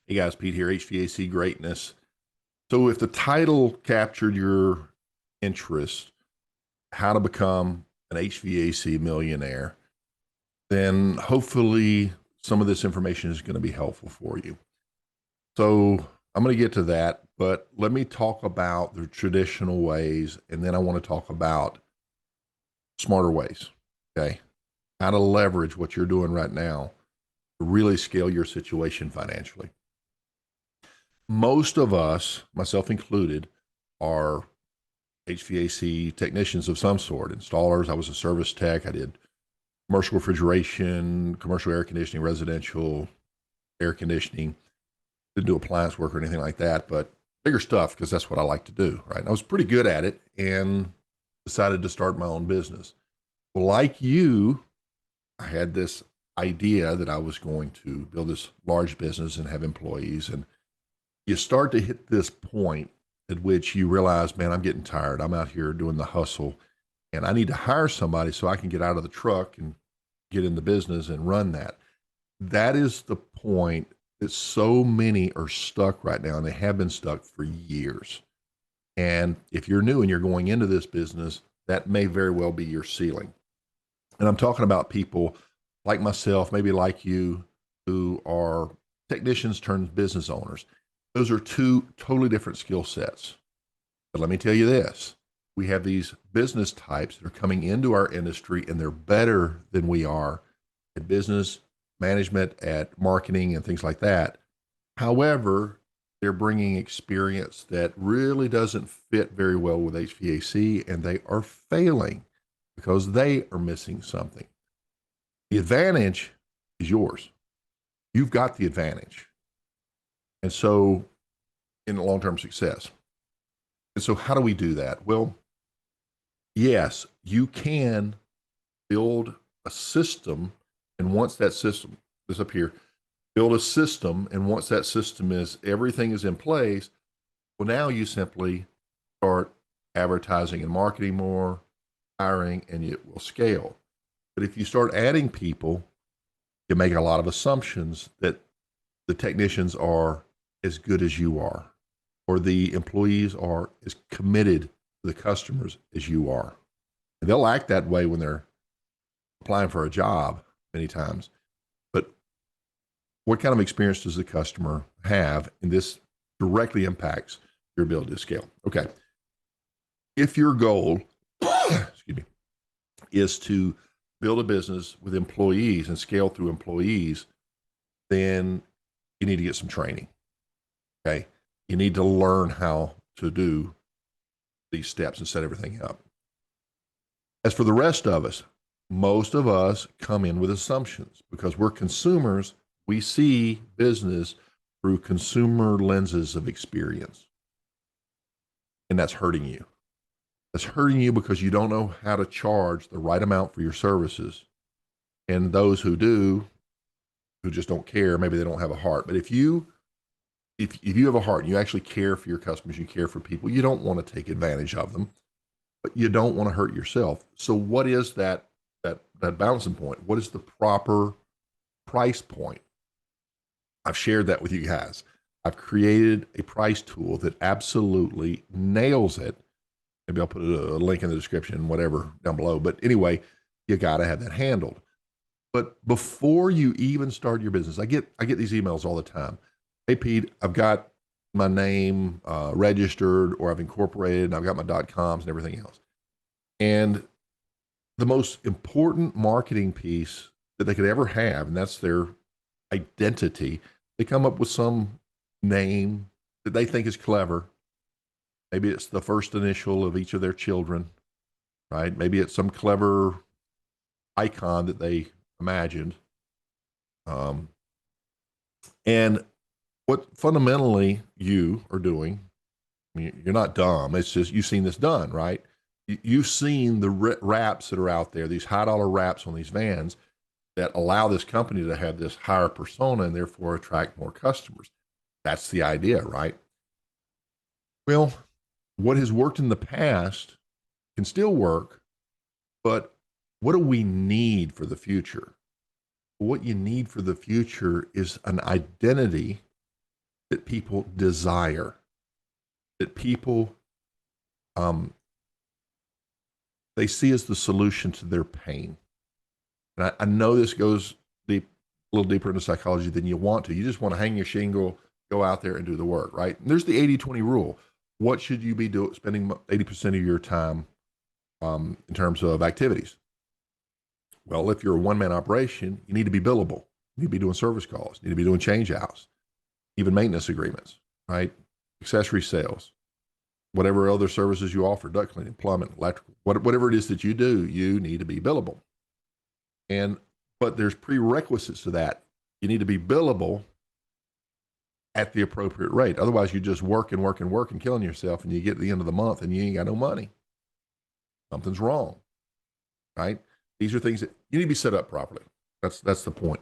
Hey guys, Pete here, HVAC Greatness. So if the title captured your interest, how to become an HVAC millionaire, then hopefully some of this information is going to be helpful for you. So I'm going to get to that, but let me talk about the traditional ways, and then I want to talk about smarter ways. Okay. How to leverage what you're doing right now to really scale your situation financially. Most of us, myself included, are HVAC technicians of some sort, installers. I was a service tech. I did commercial refrigeration, commercial air conditioning, residential air conditioning. Didn't do appliance work or anything like that, but bigger stuff because that's what I like to do, right? And I was pretty good at it and decided to start my own business. Well, like you, I had this idea that I was going to build this large business and have employees. And you start to hit this point at which you realize, man, I'm getting tired. I'm out here doing the hustle and I need to hire somebody so I can get out of the truck and get in the business and run that. That is the point that so many are stuck right now, and they have been stuck for years. And if you're new and you're going into this business, that may very well be your ceiling. And I'm talking about people like myself, maybe like you, who are technicians turned business owners. Those are two totally different skill sets. But let me tell you this, we have these business types that are coming into our industry and they're better than we are at business management, at marketing and things like that. However, they're bringing experience that really doesn't fit very well with HVAC, and they are failing because they are missing something. The advantage is yours. You've got the advantage. And so in long-term success. And so how do we do that? Well, yes, you can build a system. And once that system is up here, build a system. And once that system is, everything is in place, well, now you simply start advertising and marketing more, hiring, and it will scale. But if you start adding people, you make a lot of assumptions that the technicians are as good as you are, or the employees are as committed to the customers as you are. And they'll act that way when they're applying for a job many times. But what kind of experience does the customer have? And this directly impacts your ability to scale. Okay. If your goal, excuse me, is to build a business with employees and scale through employees, then you need to get some training. Okay. You need to learn how to do these steps and set everything up. As for the rest of us, most of us come in with assumptions because we're consumers. We see business through consumer lenses of experience. And that's hurting you. That's hurting you because you don't know how to charge the right amount for your services. And those who do, who just don't care, maybe they don't have a heart. But if you have a heart and you actually care for your customers, you care for people, you don't want to take advantage of them, but you don't want to hurt yourself. So what is that balancing point? What is the proper price point? I've shared that with you guys. I've created a price tool that absolutely nails it. Maybe I'll put a link in the description, whatever, down below. But anyway, you got to have that handled. But before you even start your business, I get these emails all the time. Hey, Pete, I've got my name registered, or I've incorporated, and I've got my .coms and everything else. And the most important marketing piece that they could ever have, and that's their identity. They come up with some name that they think is clever. Maybe it's the first initial of each of their children, right? Maybe it's some clever icon that they imagined. And what fundamentally you are doing, I mean, you're not dumb. It's just you've seen this done, right? You've seen the wraps that are out there, these high dollar wraps on these vans that allow this company to have this higher persona and therefore attract more customers. That's the idea, right? Well, what has worked in the past can still work, but what do we need for the future? What you need for the future is an identity that people desire, that people um, they see as the solution to their pain. And I know this goes deep, a little deeper into psychology than you want to. You just want to hang your shingle, go out there and do the work, right? And there's the 80-20 rule. What should you be doing, spending 80% of your time in terms of activities? Well, if you're a one-man operation, you need to be billable. You need to be doing service calls. You need to be doing change outs, even maintenance agreements, right? Accessory sales, whatever other services you offer, duct cleaning, plumbing, electrical, whatever it is that you do, you need to be billable. And but there's prerequisites to that. You need to be billable at the appropriate rate. Otherwise, you just work and work and work and killing yourself, and you get to the end of the month and you ain't got no money. Something's wrong, right? These are things that you need to be set up properly. That's the point.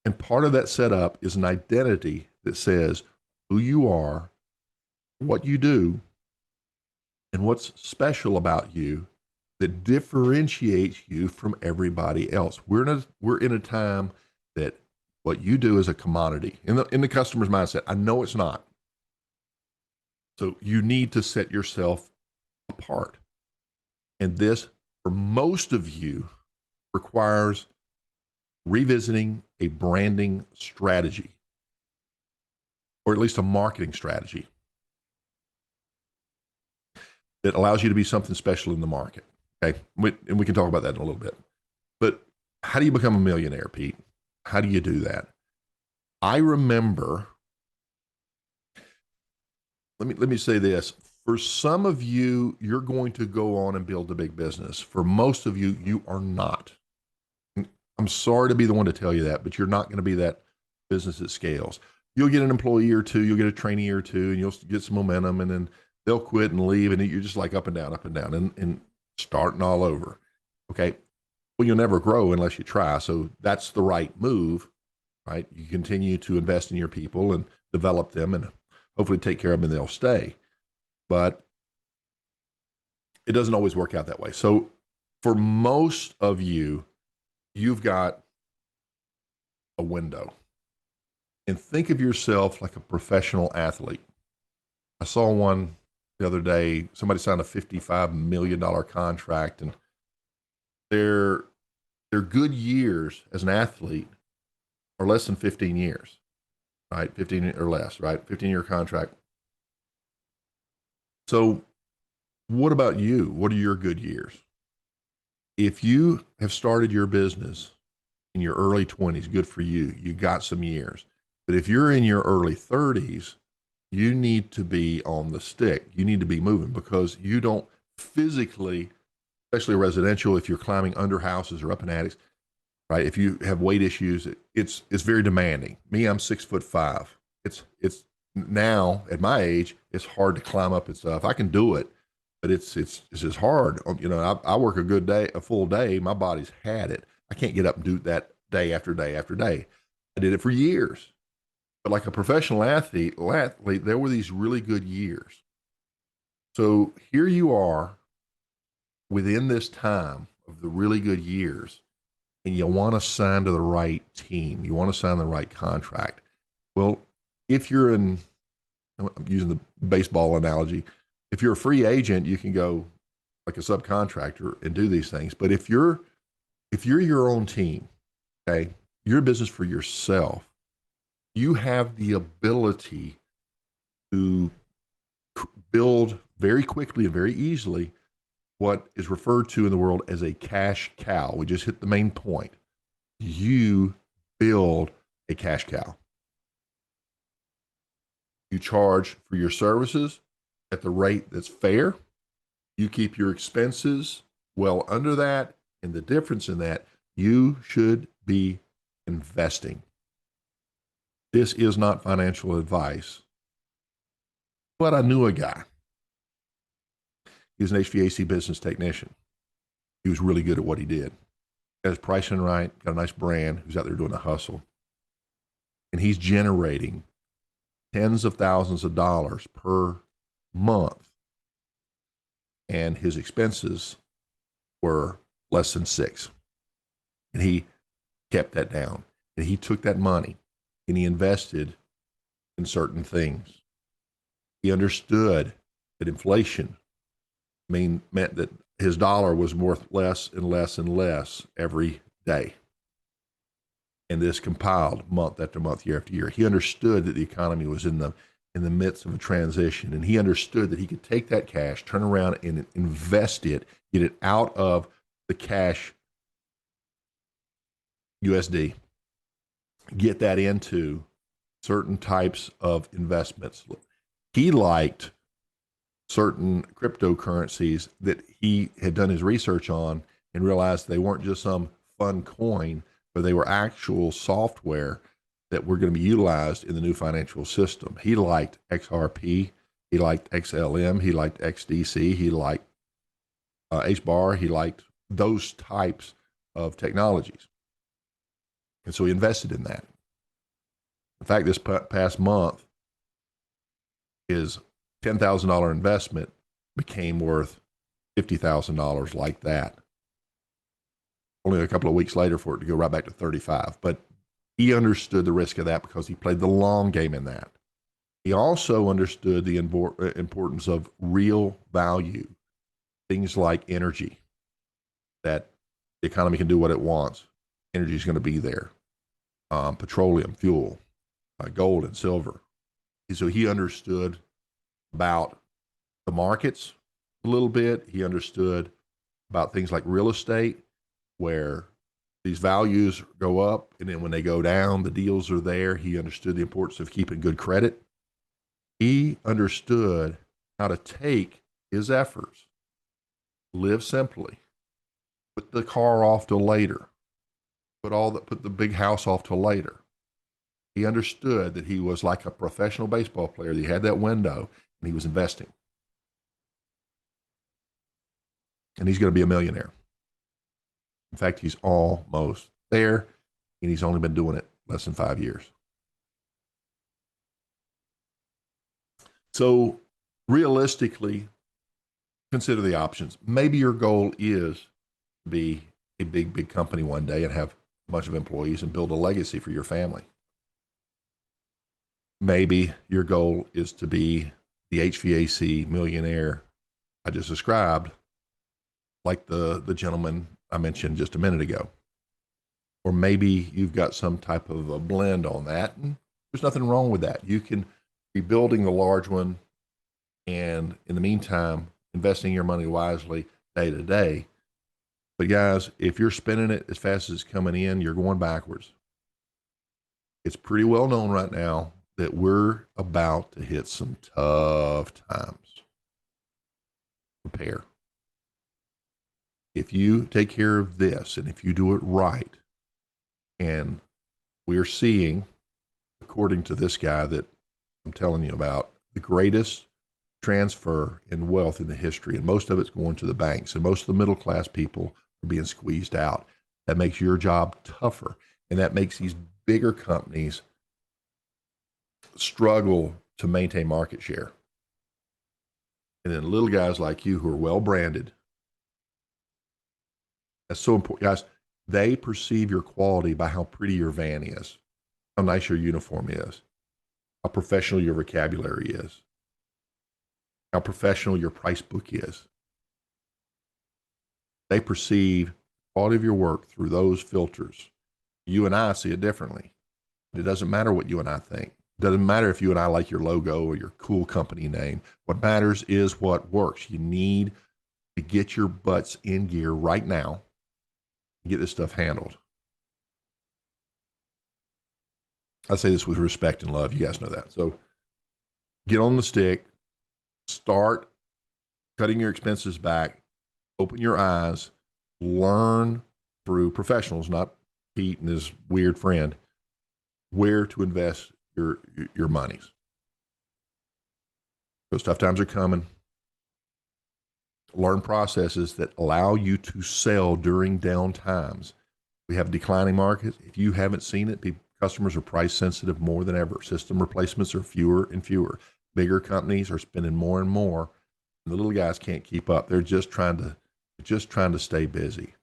And part of that setup is an identity that says who you are, what you do, and what's special about you that differentiates you from everybody else. We're in a time that what you do is a commodity in the customer's mindset. I know it's not. So you need to set yourself apart. And this, for most of you, requires revisiting a branding strategy, or at least a marketing strategy that allows you to be something special in the market. Okay. And we can talk about that in a little bit. But how do you become a millionaire, Pete? How do you do that? I remember, let me say this. For some of you, you're going to go on and build a big business. For most of you, you are not. I'm sorry to be the one to tell you that, but you're not going to be that business that scales. You'll get an employee or two, you'll get a trainee or two, and you'll get some momentum, and then they'll quit and leave, and you're just like up and down, and starting all over. Okay. Well, you'll never grow unless you try. So that's the right move, right? You continue to invest in your people and develop them and hopefully take care of them and they'll stay. But it doesn't always work out that way. So for most of you, you've got a window. And think of yourself like a professional athlete. I saw one the other day. Somebody signed a $55 million contract, and their good years as an athlete are less than 15 years, right? 15 or less, right? 15-year contract. So what about you? What are your good years? If you have started your business in your early 20s, good for you. You got some years. But if you're in your early 30s, you need to be on the stick. You need to be moving, because you don't physically, especially residential, if you're climbing under houses or up in attics, right? If you have weight issues, it's very demanding. Me, I'm 6'5". It's now at my age, it's hard to climb up and stuff. I can do it, but it's just hard. You know, I work a full day. My body's had it. I can't get up and do that day after day after day. I did it for years. But like a professional athlete, there were these really good years. So here you are within this time of the really good years, and you want to sign to the right team. You want to sign the right contract. Well, if you're I'm using the baseball analogy, if you're a free agent, you can go like a subcontractor and do these things. But if you're your own team, okay, you're a business for yourself, you have the ability to build very quickly and very easily what is referred to in the world as a cash cow. We just hit the main point. You build a cash cow. You charge for your services at the rate that's fair. You keep your expenses well under that. And the difference in that, you should be investing. This is not financial advice, but I knew a guy. He was an HVAC business technician. He was really good at what he did. Got his pricing right, got a nice brand, who's out there doing a hustle. And he's generating tens of thousands of dollars per month. And his expenses were less than $6. And he kept that down. And he took that money and he invested in certain things. He understood that inflation meant that his dollar was worth less and less and less every day. And this compiled month after month, year after year. He understood that the economy was in the midst of a transition, and he understood that he could take that cash, turn around and invest it, get it out of the cash USD, get that into certain types of investments. He liked certain cryptocurrencies that he had done his research on and realized they weren't just some fun coin, but they were actual software that were going to be utilized in the new financial system. He liked XRP, he liked XLM, he liked XDC, he liked HBAR, he liked those types of technologies. And so he invested in that. In fact, this past month, his $10,000 investment became worth $50,000 like that. Only a couple of weeks later for it to go right back to 35. But he understood the risk of that because he played the long game in that. He also understood the importance of real value, things like energy, that the economy can do what it wants. Energy is going to be there. Petroleum, fuel, gold and silver. So he understood about the markets a little bit. He understood about things like real estate, where these values go up, and then when they go down, the deals are there. He understood the importance of keeping good credit. He understood how to take his efforts, live simply, put the car off till later, put the big house off till later. He understood that he was like a professional baseball player. He had that window, and he was investing. And he's going to be a millionaire. In fact, he's almost there, and he's only been doing it less than 5 years. So realistically, consider the options. Maybe your goal is to be a big, big company one day and have a bunch of employees and build a legacy for your family. Maybe your goal is to be the HVAC millionaire I just described, like the gentleman I mentioned just a minute ago. Or maybe you've got some type of a blend on that, and there's nothing wrong with that. You can be building the large one, and in the meantime, investing your money wisely day to day. But guys, if you're spending it as fast as it's coming in, you're going backwards. It's pretty well known right now that we're about to hit some tough times. Prepare. If you take care of this, and if you do it right, and we're seeing, according to this guy that I'm telling you about, the greatest transfer in wealth in the history, and most of it's going to the banks, and most of the middle class people are being squeezed out. That makes your job tougher, and that makes these bigger companies struggle to maintain market share. And then little guys like you who are well branded, that's so important. Guys, they perceive your quality by how pretty your van is, how nice your uniform is, how professional your vocabulary is, how professional your price book is. They perceive the quality of your work through those filters. You and I see it differently. It doesn't matter what you and I think. It doesn't matter if you and I like your logo or your cool company name. What matters is what works. You need to get your butts in gear right now and get this stuff handled. I say this with respect and love. You guys know that. So get on the stick, start cutting your expenses back, open your eyes, learn through professionals, not Pete and his weird friend, where to invest your monies. Those tough times are coming. Learn processes that allow you to sell during down times. We have declining markets. If you haven't seen it, customers are price sensitive more than ever. System replacements are fewer and fewer. Bigger companies are spending more and more, and the little guys can't keep up. They're just trying to stay busy.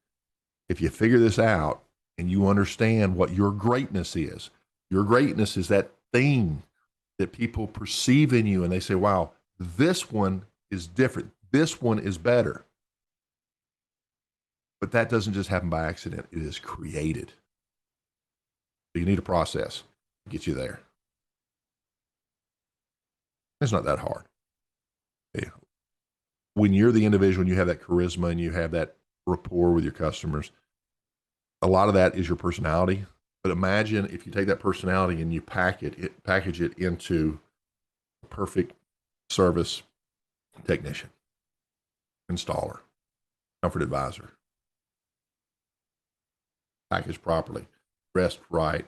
If you figure this out and you understand what your greatness is that thing that people perceive in you and they say, wow, this one is different. This one is better. But that doesn't just happen by accident. It is created. So you need a process to get you there. It's not that hard. Yeah. When you're the individual and you have that charisma and you have that rapport with your customers, a lot of that is your personality. But imagine if you take that personality and you package it into a perfect service technician, installer, comfort advisor, packaged properly, dressed right,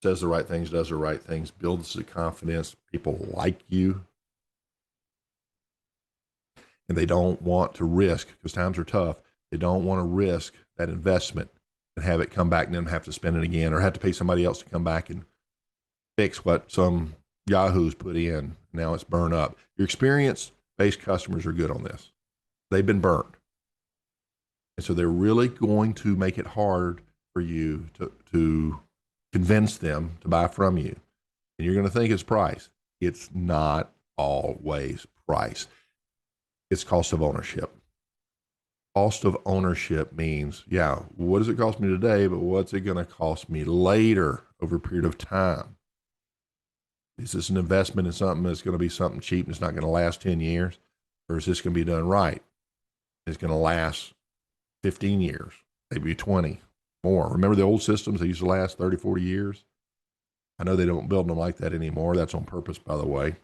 says the right things, does the right things, builds the confidence. People like you. And they don't want to risk, because times are tough, they don't want to risk that investment and have it come back and then have to spend it again or have to pay somebody else to come back and fix what some yahoos put in. Now it's burned up. Your experience-based customers are good on this. They've been burnt. And so they're really going to make it hard for you to convince them to buy from you. And you're going to think it's price. It's not always price. It's cost of ownership. Cost of ownership means, yeah, what does it cost me today, but what's it going to cost me later over a period of time? Is this an investment in something that's going to be something cheap and it's not going to last 10 years? Or is this going to be done right? It's going to last 15 years, maybe 20 more. Remember the old systems? They used to last 30, 40 years. I know they don't build them like that anymore. That's on purpose, by the way.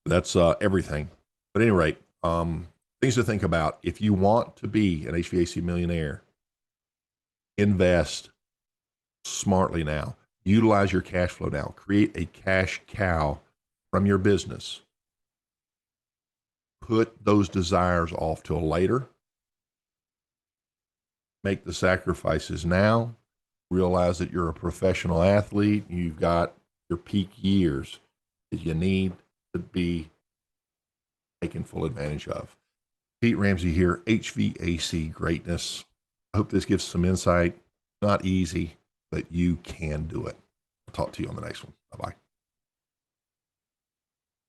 That's everything. But at any rate, things to think about. If you want to be an HVAC millionaire, invest smartly now. Utilize your cash flow now. Create a cash cow from your business. Put those desires off till later. Make the sacrifices now. Realize that you're a professional athlete. You've got your peak years that you need to be taken full advantage of. Pete Ramsey here, HVAC Greatness. I hope this gives some insight. Not easy, but you can do it. I'll talk to you on the next one. Bye-bye.